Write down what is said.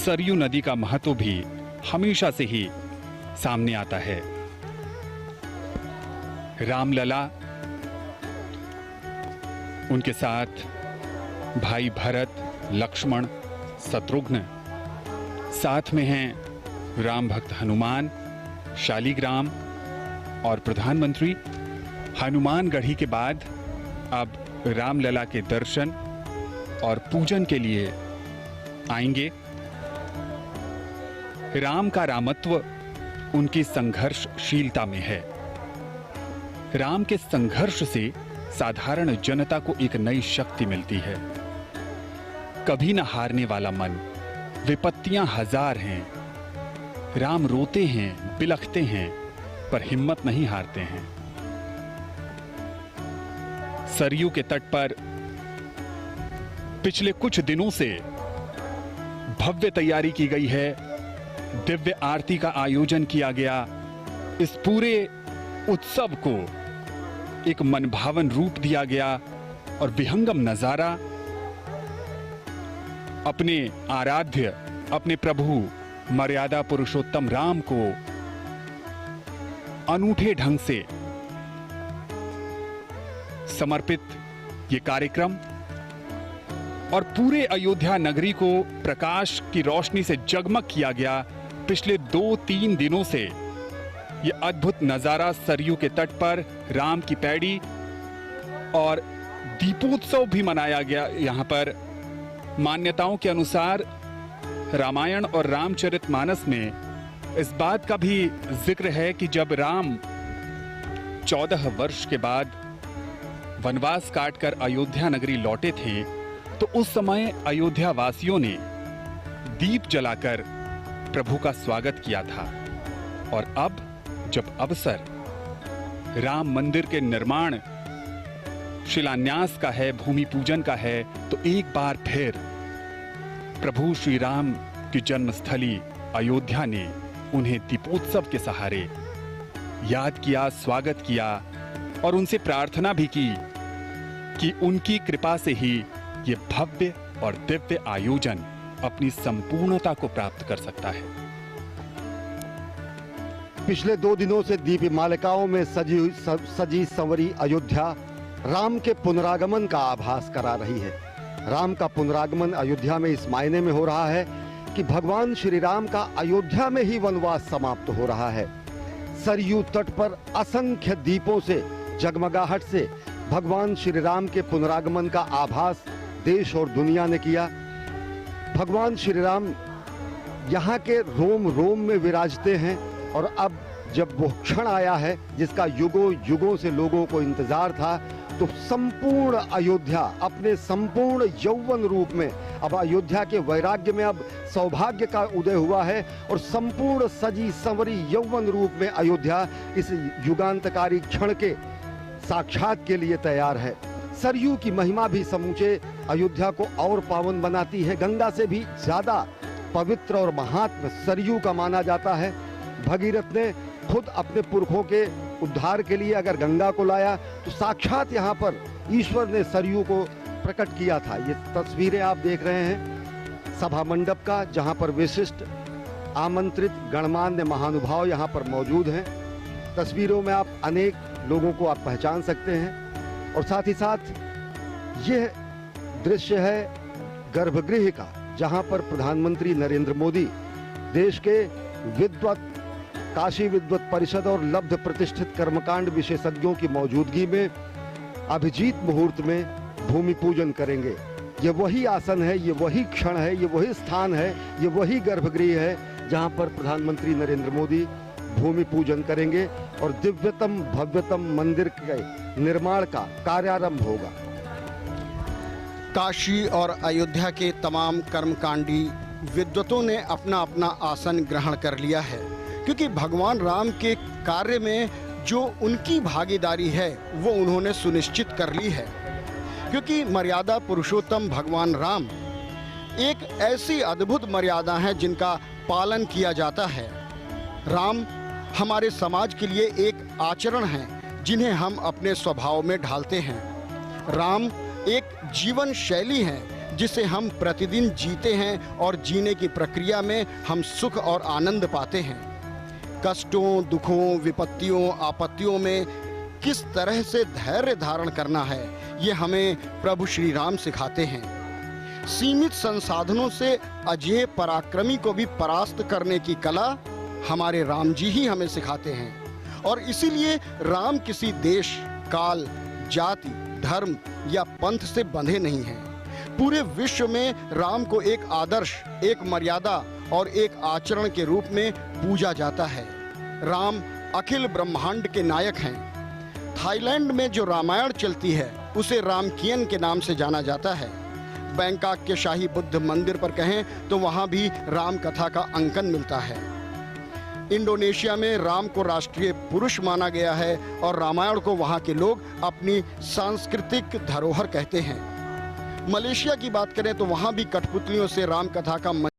सरयू नदी का महत्व भी हमेशा से ही सामने आता है। रामलला, उनके साथ भाई भरत, लक्ष्मण, शत्रुघ्न, साथ में हैं राम भक्त हनुमान, शालिग्राम और प्रधानमंत्री। हनुमानगढ़ी के बाद अब रामलला के दर्शन और पूजन के लिए आएंगे। राम का रामत्व उनकी संघर्षशीलता में है। राम के संघर्ष से साधारण जनता को एक नई शक्ति मिलती है। कभी न हारने वाला मन, विपत्तियां हजार हैं। राम रोते हैं, बिलखते हैं, पर हिम्मत नहीं हारते हैं। सरयू के तट पर पिछले कुछ दिनों से भव्य तैयारी की गई है। दिव्य आरती का आयोजन किया गया। इस पूरे उत्सव को एक मनभावन रूप दिया गया और विहंगम नजारा अपने आराध्य, अपने प्रभु मर्यादा पुरुषोत्तम राम को अनूठे ढंग से समर्पित ये कार्यक्रम और पूरे अयोध्या नगरी को प्रकाश की रोशनी से जगमग किया गया। पिछले 2-3 दिनों से ये अद्भुत नजारा सरयू के तट पर राम की पैड़ी और दीपोत्सव भी मनाया गया। यहाँ पर मान्यताओं के अनुसार रामायण और रामचरितमानस में इस बात का भी जिक्र है कि जब राम 14 वर्ष के बाद वनवास काटकर अयोध्या नगरी लौटे थे, तो उस समय अयोध्या वासियों ने दीप जलाकर प्रभु का स्वागत किया था। और अब जब अवसर राम मंदिर के निर्माण, शिलान्यास का है, भूमि पूजन का है, तो एक बार फिर प्रभु श्री राम की जन्मस्थली अयोध्या ने उन्हें दीपोत्सव के सहारे याद किया, स्वागत किया और उनसे प्रार्थना भी की कि उनकी कृपा से ही ये भव्य और दिव्य आयोजन अपनी संपूर्णता को प्राप्त कर सकता है। पिछले 2 दिनों से दीपमालिकाओं में सजी संवरी अयोध्या राम के पुनरागमन का आभास करा रही है। राम का पुनरागमन अयोध्या में इस मायने में हो रहा है कि भगवान श्री राम का अयोध्या में ही वनवास समाप्त हो रहा है। सरयू तट पर असंख्य दीपों से, जगमगाहट से भगवान श्री राम के पुनरागमन का आभास देश और दुनिया ने किया। भगवान श्री राम यहाँ के रोम रोम में विराजते हैं और अब जब वो क्षण आया है जिसका युगों युगों से लोगों को इंतजार था, तो संपूर्ण अयोध्या अपने संपूर्ण यौवन रूप में, अब अयोध्या के वैराग्य में अब सौभाग्य का उदय हुआ है और संपूर्ण सजी संवरी यौवन रूप में अयोध्या इस युगांतकारी क्षण के साक्षात के लिए तैयार है। सरयू की महिमा भी समूचे अयोध्या को और पावन बनाती है। गंगा से भी ज्यादा पवित्र और महात्म सरयू का माना जाता है। भगीरथ ने खुद अपने पुरखों के उद्धार के लिए अगर गंगा को लाया, तो साक्षात यहाँ पर ईश्वर ने सरयू को प्रकट किया था। ये तस्वीरें आप देख रहे हैं सभा मंडप का, जहाँ पर विशिष्ट आमंत्रित गणमान्य महानुभाव यहाँ पर मौजूद हैं। तस्वीरों में आप अनेक लोगों को आप पहचान सकते हैं। और साथ ही साथ यह दृश्य है गर्भगृह का, जहां पर प्रधानमंत्री नरेंद्र मोदी देश के विद्वत, काशी विद्वत परिषद और लब्ध प्रतिष्ठित कर्मकांड विशेषज्ञों की मौजूदगी में अभिजीत मुहूर्त में भूमि पूजन करेंगे। ये वही आसन है, ये वही क्षण है, ये वही स्थान है, ये वही गर्भगृह है जहां पर प्रधानमंत्री नरेंद्र मोदी भूमि पूजन करेंगे और दिव्यतम भव्यतम मंदिर के निर्माण का कार्यारंभ होगा। काशी और अयोध्या के तमाम कर्मकांडी विद्वतों ने अपना अपना आसन ग्रहण कर लिया है, क्योंकि भगवान राम के कार्य में जो उनकी भागीदारी है वो उन्होंने सुनिश्चित कर ली है। क्योंकि मर्यादा पुरुषोत्तम भगवान राम एक ऐसी अद्भुत मर्यादा है जिनका पालन किया जाता है। राम हमारे समाज के लिए एक आचरण है जिन्हें हम अपने स्वभाव में ढालते हैं। राम एक जीवन शैली है जिसे हम प्रतिदिन जीते हैं और जीने की प्रक्रिया में हम सुख और आनंद पाते हैं। कष्टों, दुखों, विपत्तियों, आपत्तियों में किस तरह से धैर्य धारण करना है, ये हमें प्रभु श्री राम सिखाते हैं। सीमित संसाधनों से अजेय पराक्रमी को भी परास्त करने की कला हमारे राम जी ही हमें सिखाते हैं। और इसीलिए राम किसी देश, काल, जाति, धर्म या पंथ से बंधे नहीं हैं। पूरे विश्व में राम को एक आदर्श, एक मर्यादा और एक आचरण के रूप में पूजा जाता है। राम अखिल ब्रह्मांड के नायक हैं। थाईलैंड में जो रामायण चलती है उसे रामकियन के नाम से जाना जाता है। बैंकॉक के शाही बुद्ध मंदिर पर कहें तो वहां भी राम कथा का अंकन मिलता है। इंडोनेशिया में राम को राष्ट्रीय पुरुष माना गया है और रामायण को वहां के लोग अपनी सांस्कृतिक धरोहर कहते हैं। मलेशिया की बात करें तो वहां भी कठपुतलियों से राम कथा का